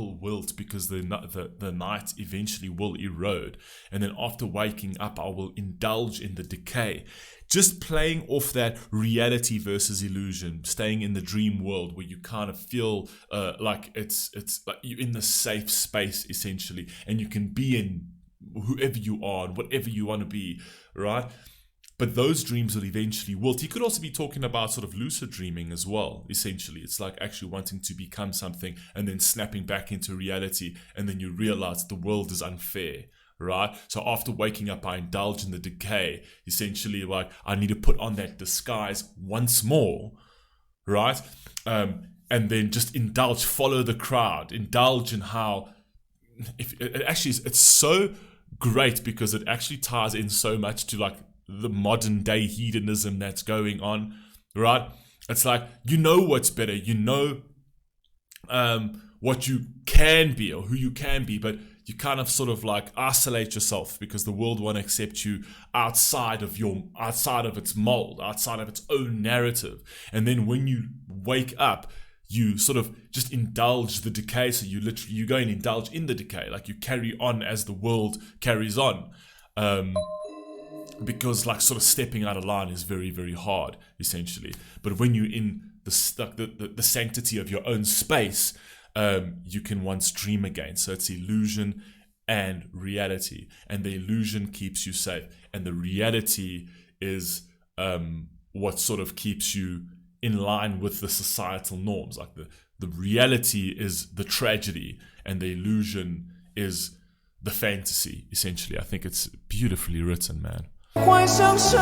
will wilt because the night eventually will erode. And then after waking up, I will indulge in the decay. Just playing off that reality versus illusion, staying in the dream world where you kind of feel like it's like you're in the safe space essentially, and you can be in whoever you are and whatever you want to be, right? But those dreams will eventually wilt. He could also be talking about sort of lucid dreaming as well, essentially. It's like actually wanting to become something and then snapping back into reality, and then you realize the world is unfair, right? So after waking up, I indulge in the decay, essentially like I need to put on that disguise once more, right? And then just indulge, follow the crowd, indulge in how, it's so great because it actually ties in so much to like the modern day hedonism that's going on, right? It's like, you know what's better, you know what you can be or who you can be, but you kind of sort of like isolate yourself because the world won't accept you outside of its mold, outside of its own narrative. And then when you wake up, you sort of just indulge the decay. So you go and indulge in the decay, like you carry on as the world carries on. Because like sort of stepping out of line is very, very hard, essentially. But when you're in the sanctity of your own space, you can once dream again. So it's illusion and reality, and the illusion keeps you safe, and the reality is what sort of keeps you in line with the societal norms. Like the reality is the tragedy, and the illusion is the fantasy, essentially. I think it's beautifully written, man. 幻想像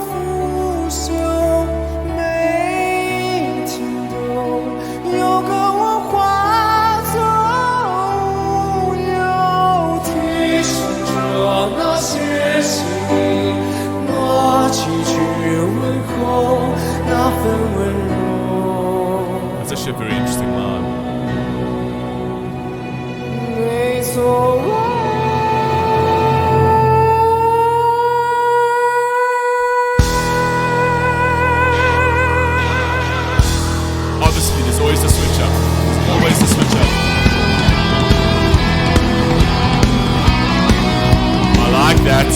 腐朽，每一天都有个我化作有提示着那些心意，那崎岖问候，那份温柔。 That's actually a very interesting line. 没错。 Always the switch up. Always the switch up. I like that.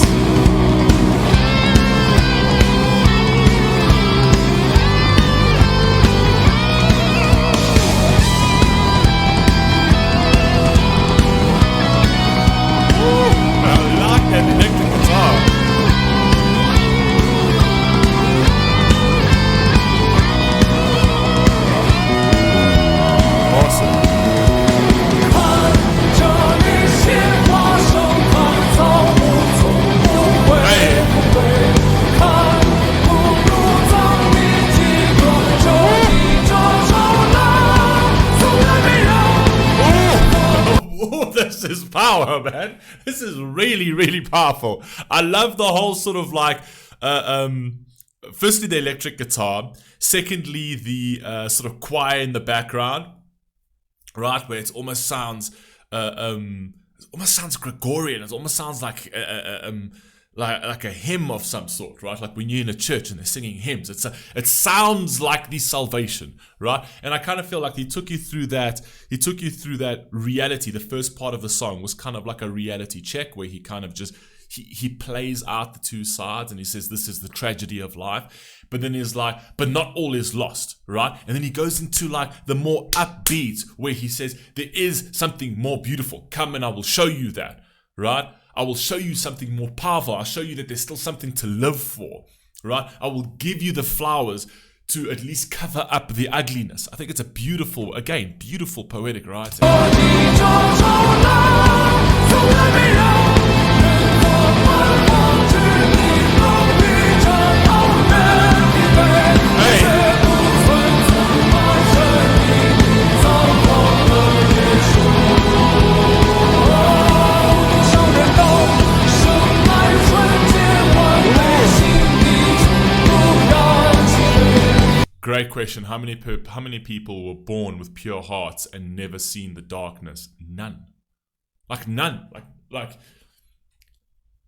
I like that electric guitar. This is power, man. This is really, really powerful. I love the whole sort of like, firstly, the electric guitar. Secondly, the sort of choir in the background, right? Where it almost sounds, Gregorian. It almost sounds like a hymn of some sort, right? Like when you're in a church and they're singing hymns, it sounds like the salvation, right? And I kind of feel like he took you through that reality. The first part of the song was kind of like a reality check where he kind of just he plays out the two sides and he says this is the tragedy of life, but then he's like, but not all is lost, right? And then he goes into like the more upbeat where he says there is something more beautiful, come and I will show you that, right? I will show you something more powerful. I'll show you that there's still something to live for, right? I will give you the flowers to at least cover up the ugliness. I think it's a beautiful poetic writing. Great question. How many people were born with pure hearts and never seen the darkness? None. Like none. Like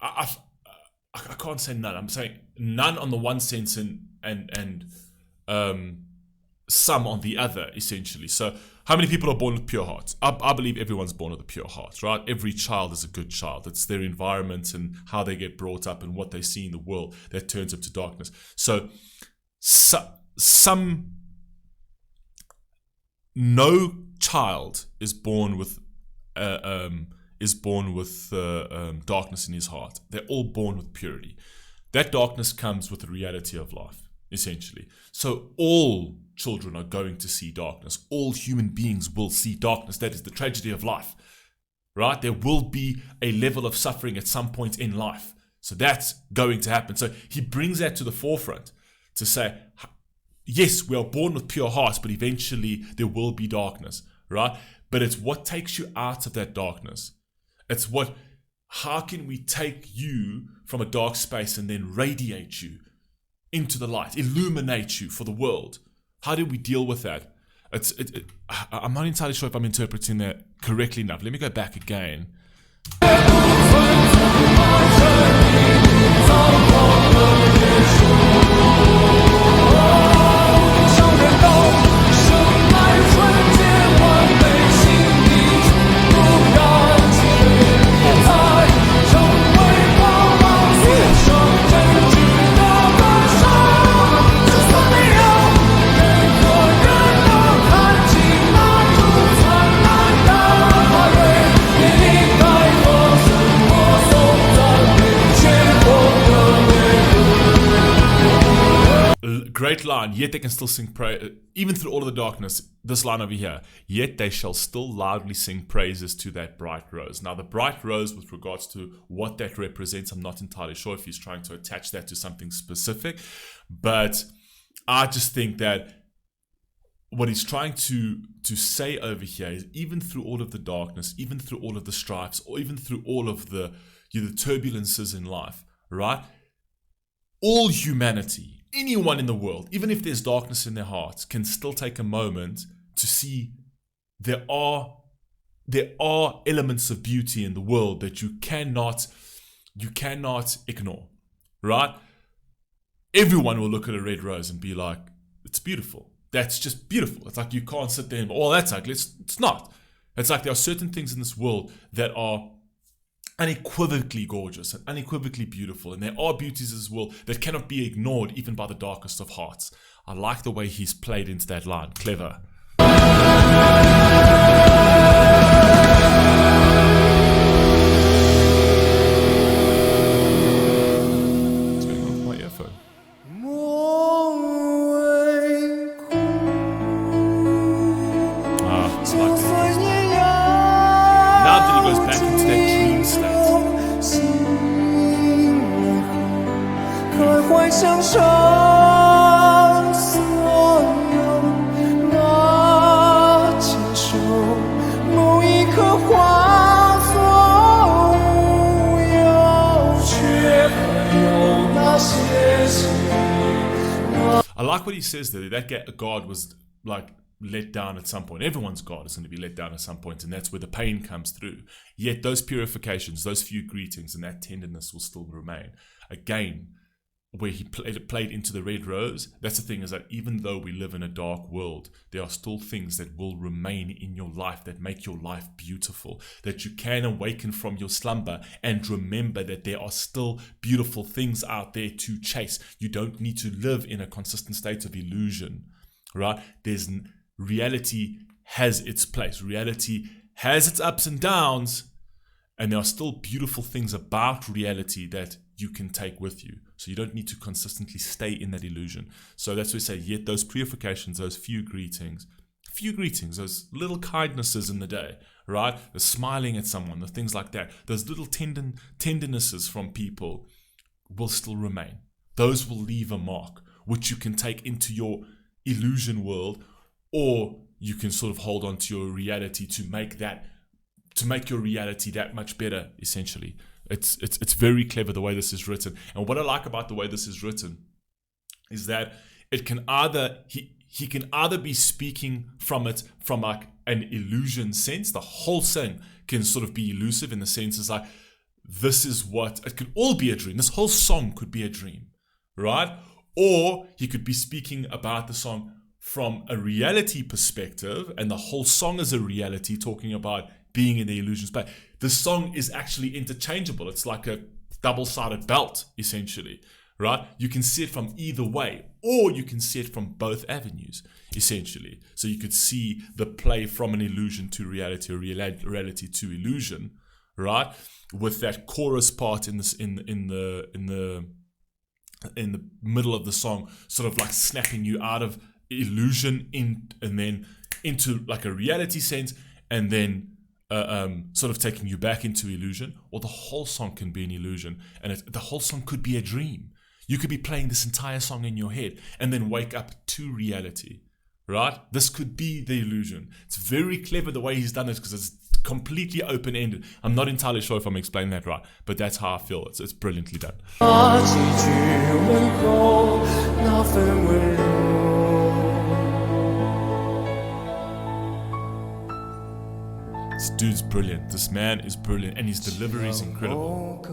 I can't say none. I'm saying none on the one sense and some on the other, essentially. So How many people are born with pure hearts? I believe everyone's born with a pure heart, right? Every child is a good child. It's their environment and how they get brought up and what they see in the world that turns up to darkness. So no child is born with darkness in his heart. They're all born with purity. That darkness comes with the reality of life, essentially. So all children are going to see darkness. All human beings will see darkness. That is the tragedy of life, right? There will be a level of suffering at some point in life. So that's going to happen. So he brings that to the forefront to say, yes, we are born with pure hearts, but eventually there will be darkness, right? But it's what takes you out of that darkness. It's how can we take you from a dark space and then radiate you into the light, illuminate you for the world? How do we deal with that? I'm not entirely sure if I'm interpreting that correctly enough. Let me go back again. Great line, yet they can still sing praise, even through all of the darkness. This line over here, yet they shall still loudly sing praises to that bright rose. Now, the bright rose, with regards to what that represents, I'm not entirely sure if he's trying to attach that to something specific, but I just think that what he's trying to say over here is, even through all of the darkness, even through all of the strifes, or even through all of the turbulences in life, right? All humanity, anyone in the world, even if there's darkness in their hearts, can still take a moment to see there are elements of beauty in the world that you cannot ignore, right? Everyone will look at a red rose and be like, it's beautiful. That's just beautiful. It's like you can't sit there and, oh, that's ugly. It's not. It's like there are certain things in this world that are unequivocally gorgeous and unequivocally beautiful, and there are beauties as well that cannot be ignored even by the darkest of hearts. I like the way he's played into that line. Clever. What's going on with my earphone? It's like now that he goes back into that dream state. 开怀向上，所有那坚守，某一刻化作无有，却还有那些心。I like what he says there. That God was like let down at some point. Everyone's God is going to be let down at some point, and that's where the pain comes through. Yet those purifications, those few greetings, and that tenderness will still remain. Again, where he played into the red rose, that's the thing, is that even though we live in a dark world, there are still things that will remain in your life that make your life beautiful, that you can awaken from your slumber and remember that there are still beautiful things out there to chase. You don't need to live in a consistent state of illusion, right? Reality has its place. Reality has its ups and downs, and there are still beautiful things about reality that you can take with you. So you don't need to consistently stay in that illusion. So that's why we say, yet those purifications, those few greetings, those little kindnesses in the day, right? The smiling at someone, the things like that, those little tendernesses from people will still remain. Those will leave a mark, which you can take into your illusion world, or you can sort of hold on to your reality to make your reality that much better, essentially. It's very clever the way this is written. And what I like about the way this is written is that it can either he can either be speaking from like an illusion sense. The whole thing can sort of be elusive in the sense is like, this is what it could all be a dream. This whole song could be a dream, right? Or he could be speaking about the song from a reality perspective, and the whole song is a reality talking about being in the illusion space. The song is actually interchangeable. It's like a double-sided belt, essentially, right? You can see it from either way, or you can see it from both avenues, essentially. So you could see the play from an illusion to reality, or reality to illusion, right? With that chorus part in the middle of the song, sort of like snapping you out of illusion and then into like a reality sense, and then sort of taking you back into illusion. Or the whole song can be an illusion, and the whole song could be a dream. You could be playing this entire song in your head and then wake up to reality, right? This could be the illusion. It's very clever the way he's done it, because it's completely open-ended. I'm not entirely sure if I'm explaining that right, but that's how I feel. It's brilliantly done. This dude's brilliant. This man is brilliant, and his delivery is incredible.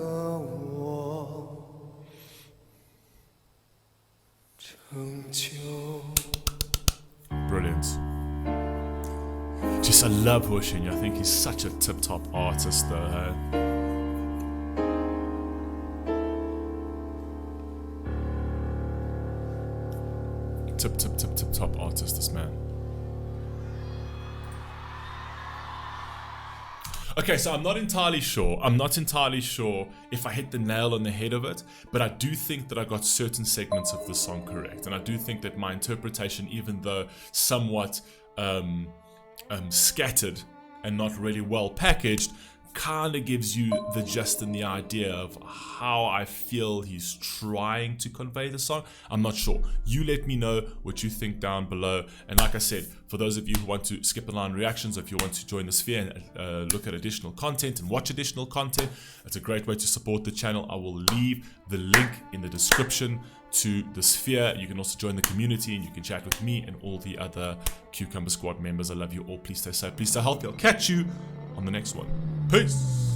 Brilliant. Just, I love Hua Chenyu. I think he's such a tip-top artist though, hey? Tip-top artist, this man. Okay, so I'm not entirely sure if I hit the nail on the head of it, but I do think that I got certain segments of the song correct. And I do think that my interpretation, even though somewhat scattered and not really well packaged, kind of gives you the gist and the idea of how I feel he's trying to convey the song. I'm not sure. You let me know what you think down below. And like I said, for those of you who want to skip the line reactions, or if you want to join the sphere and look at additional content and watch additional content, it's a great way to support the channel. I will leave the link in the description to the sphere. You can also join the community and you can chat with me and all the other Cucumber Squad members. I love you all. Please stay safe. Please stay healthy. I'll catch you on the next one. Peace.